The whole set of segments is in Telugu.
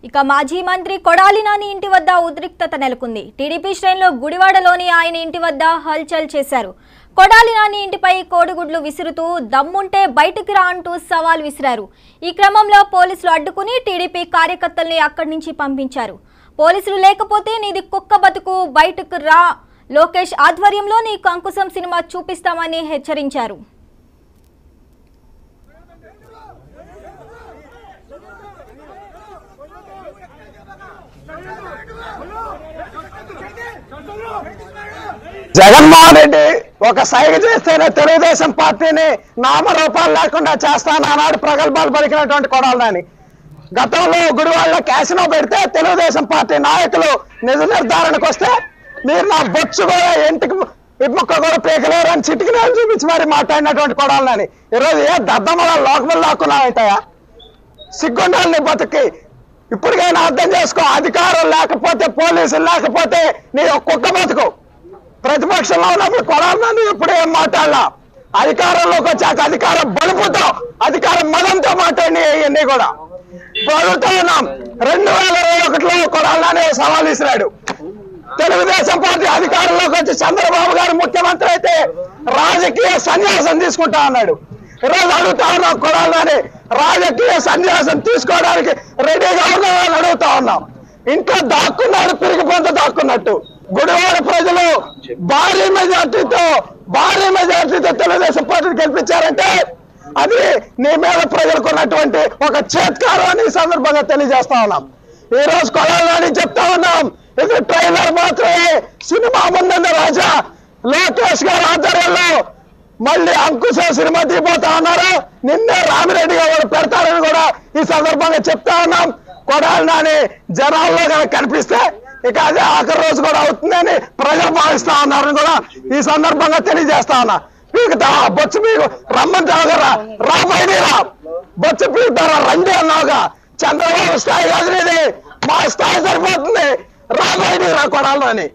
ఇక మాజీ మంత్రి కొడాలి నాని ఇంటి వద్ద ఉద్రిక్తత నెలకొంది. టీడీపీ శ్రేణులు గుడివాడలోని ఆయన ఇంటి వద్ద హల్చల్ చేశారు. కొడాలి నాని ఇంటిపై కోడిగుడ్లు విసురుతూ దమ్ముంటే బయటికి రా అంటూ సవాల్ విసిరారు. ఈ క్రమంలో పోలీసులు అడ్డుకుని టీడీపీ కార్యకర్తల్ని అక్కడి నుంచి పంపించారు. పోలీసులు లేకపోతే నీది కుక్క బతుకు, బయటకు రా, లోకేష్ ఆధ్వర్యంలో నీకు అంకుశం సినిమా చూపిస్తామని హెచ్చరించారు. జగన్మోహన్ రెడ్డి ఒక సైగ చేస్తేనే తెలుగుదేశం పార్టీని నామరూపాలు లేకుండా చేస్తానన్నాడు ప్రగల్భాలు పలికినటువంటి కొడాలి నాని. గతంలో గుడివాడలో క్యాసినో పెడితే తెలుగుదేశం పార్టీ నాయకులు నిజ నిర్ధారణకు వస్తే మీరు నా బొచ్చు కూడా ఇంటికి ఇమ్మొక్క కూడా పీకలేరు అని చిటికిన చూపించి మరి మాట్లాడినటువంటి కొడాలి నాని ఈరోజు ఏ దద్దమ్మల లోకములు లాక్కున్నావుతాయా? సిగ్గుండాలని బతుకి ఇప్పటికైనా అర్థం చేసుకో. అధికారం లేకపోతే, పోలీసులు లేకపోతే నీ కుక్క బతుకు. ప్రతిపక్షంలో ఉన్నప్పుడు కొడాలని ఇప్పుడు ఏం మాట్లాడాల, అధికారంలోకి వచ్చాక అధికారం బలుపుతో, అధికారం మదంతో మాట్లాడి ఇవన్నీ కూడా బలుపుతో ఉన్నాం. 2021లో కొడాలని సవాల్ ఇస్తున్నాడు. తెలుగుదేశం పార్టీ అధికారంలోకి వచ్చి చంద్రబాబు గారు ముఖ్యమంత్రి అయితే రాజకీయ సన్యాసం తీసుకుంటా అన్నాడు. ఈరోజు అడుగుతా ఉన్నాం, కొడాలని రాజకీయ సన్యాసం తీసుకోవడానికి రెడీగా ఉన్నామని అడుగుతా ఉన్నాం. ఇంట్లో దాక్కున్నాడు, పిరిగి పొంత దాక్కున్నట్టు. గుడివాడ ప్రజలు భారీ మెజార్టీతో తెలుగుదేశం పార్టీని గెలిపించారంటే అది నీ మీద ప్రజలకు ఉన్నటువంటి ఒక చేత్కారం అని సందర్భంగా తెలియజేస్తా ఉన్నాం. ఈ రోజు కొడాలని చెప్తా ఉన్నాం, ఇది ట్రైలర్ మాత్రమే, సినిమా ముందన్న రాజా లోకేష్ గారి ఆధ్వర్యంలో మళ్ళీ అంకుశ సినిమా తీపోతా ఉన్నారు. నిన్నే రామిరెడ్డి గారు పెడతారని కూడా ఈ సందర్భంగా చెప్తా ఉన్నాం. కొడాలి నాని జనాల్లో కనుక కనిపిస్తే ఇక అదే ఆఖరి రోజు కూడా అవుతుందని ప్రజలు భావిస్తా ఉన్నారని కూడా ఈ సందర్భంగా తెలియజేస్తా ఉన్నా. పీకుతా బొచ్చు పీకు రమ్మంటావుగా, రా బయటిరా, బొచ్చు పీకుతారా రండి అన్నావుగా. చంద్రబాబు స్థాయి కాదు ఇది, మా స్థాయి సరిపోతుంది, రా బయటికి రా కొడాలి అని.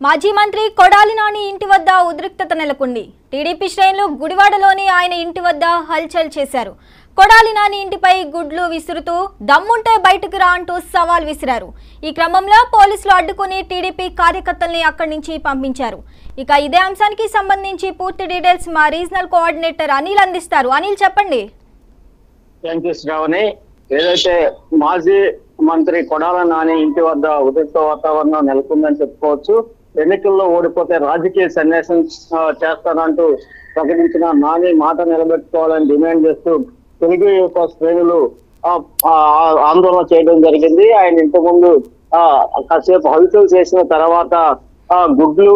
మాజీ మంత్రి కొడాలి నాని ఇంటి వద్ద ఉద్రిక్తత నెలకొంది. టీడీపీ శ్రేణులు గుడివాడలోని ఆయన ఇంటి వద్ద హల్చల్ చేశారు. కొడాలి నాని ఇంటిపై గుడ్లు విసురుతూ దమ్ముంటే బయటకు రా అంటూ సవాల్ విసిరారు. ఈ క్రమంలో పోలీసులు అడ్డుకుని టీడీపీ కార్యకర్తల్ని అక్కడి నుంచి పంపించారు. ఇక ఇదే అంశానికి సంబంధించి పూర్తి డీటెయిల్స్ మా రీజనల్ కోఆర్డినేటర్ అనిల్ అందిస్తారు. అనిల్ చెప్పండి. ఏదైతే మాజీ మంత్రి కొడాలి నాని ఇంటి వద్ద ఉద్రిక్త వాతావరణం నెలకొందని చెప్పుకోవచ్చు. ఎన్నికల్లో ఓడిపోతే రాజకీయ సన్యాసం చేస్తానంటూ ప్రకటించిన నాని మాట నిలబెట్టుకోవాలని డిమాండ్ చేస్తూ తెలుగు యువత శ్రేణులు ఆందోళన చేయడం జరిగింది. ఆయన ఇంటి ముందు కాసేపు హల్చల్ చేసిన తర్వాత గుడ్లు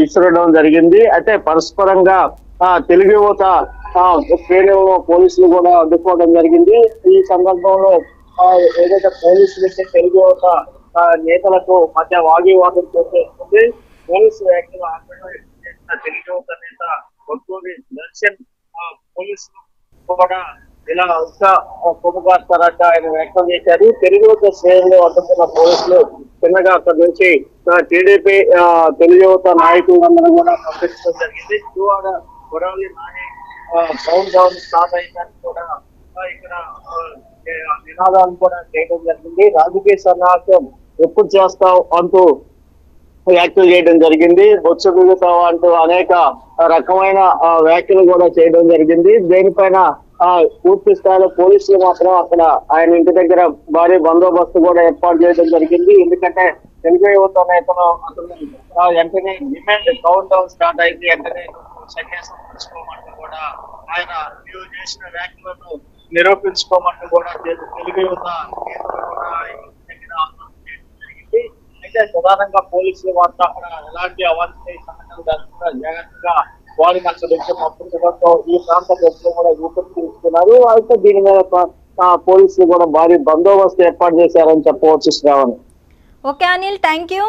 ఇసురడం జరిగింది. అయితే పరస్పరంగా తెలుగు యువత శ్రేణులను పోలీసులు కూడా అడ్డుకోవడం జరిగింది. ఈ సందర్భంలో ఏదైతే పోలీసులు తెలుగు యువత నేతలకు మధ్య వాగ్వివాదం చేస్తుంది. పోలీసు వ్యాఖ్యలు తెలుగు యువత నేత కొట్టూరి దర్శన్ పోలీసులు కూడా ఇలా ఇంకా కొమ్ముగాస్తారంట ఆయన వ్యక్తం చేశారు. తెలుగు యువత శ్రేణులు అడ్డుకున్న పోలీసులు చిన్నగా అక్కడి నుంచి టీడీపీ తెలుగు యువత నాయకులందరూ కూడా పంపించడం జరిగింది. Kodali Nani count down start అయిందని కూడా ఇక్కడ నినాదాలు కూడా చేయడం జరిగింది. రాజకీయ సన్యాసం ఎప్పుడు చేస్తావు అంటూ వ్యాఖ్యలు చేయడం జరిగింది. బొచ్చు బిగుతావు అంటూ అనేక రకమైన వ్యాఖ్యలు కూడా చేయడం జరిగింది. దేనిపైన పూర్తి స్థాయిలో పోలీసులు మాత్రం అక్కడ ఆయన ఇంటి దగ్గర భారీ బందోబస్తు కూడా ఏర్పాటు చేయడం జరిగింది. ఎందుకంటే తెలుగు యువత నేతలు అతను వెంటనే డిమాండ్ కౌంట్ డౌన్ స్టార్ట్ అయింది, వెంటనే సన్యాసం తీసుకోమంటూ కూడా ఆయన చేసిన వ్యాఖ్యలను నిరూపించుకోమంటూ కూడా తెలుగు యువత నేతలు కూడా దగ్గర ఆందోళన చేయడం జరిగింది. అయితే ప్రధానంగా పోలీసులు మాత్రం అక్కడ ఎలాంటి అవాంఛనీయ సంఘటనలు జరగకుండా జాగ్రత్తగా వారిని అక్కడ నుంచి పంపించడంతో ఈ ప్రాంత ప్రజలు కూడా ఊపిరి తీసుకున్నారు. అయితే దీని మీద పోలీసులు కూడా భారీ బందోబస్తు ఏర్పాటు చేశారని చెప్పవచ్చు. Shravani. Okay Anil, thank you.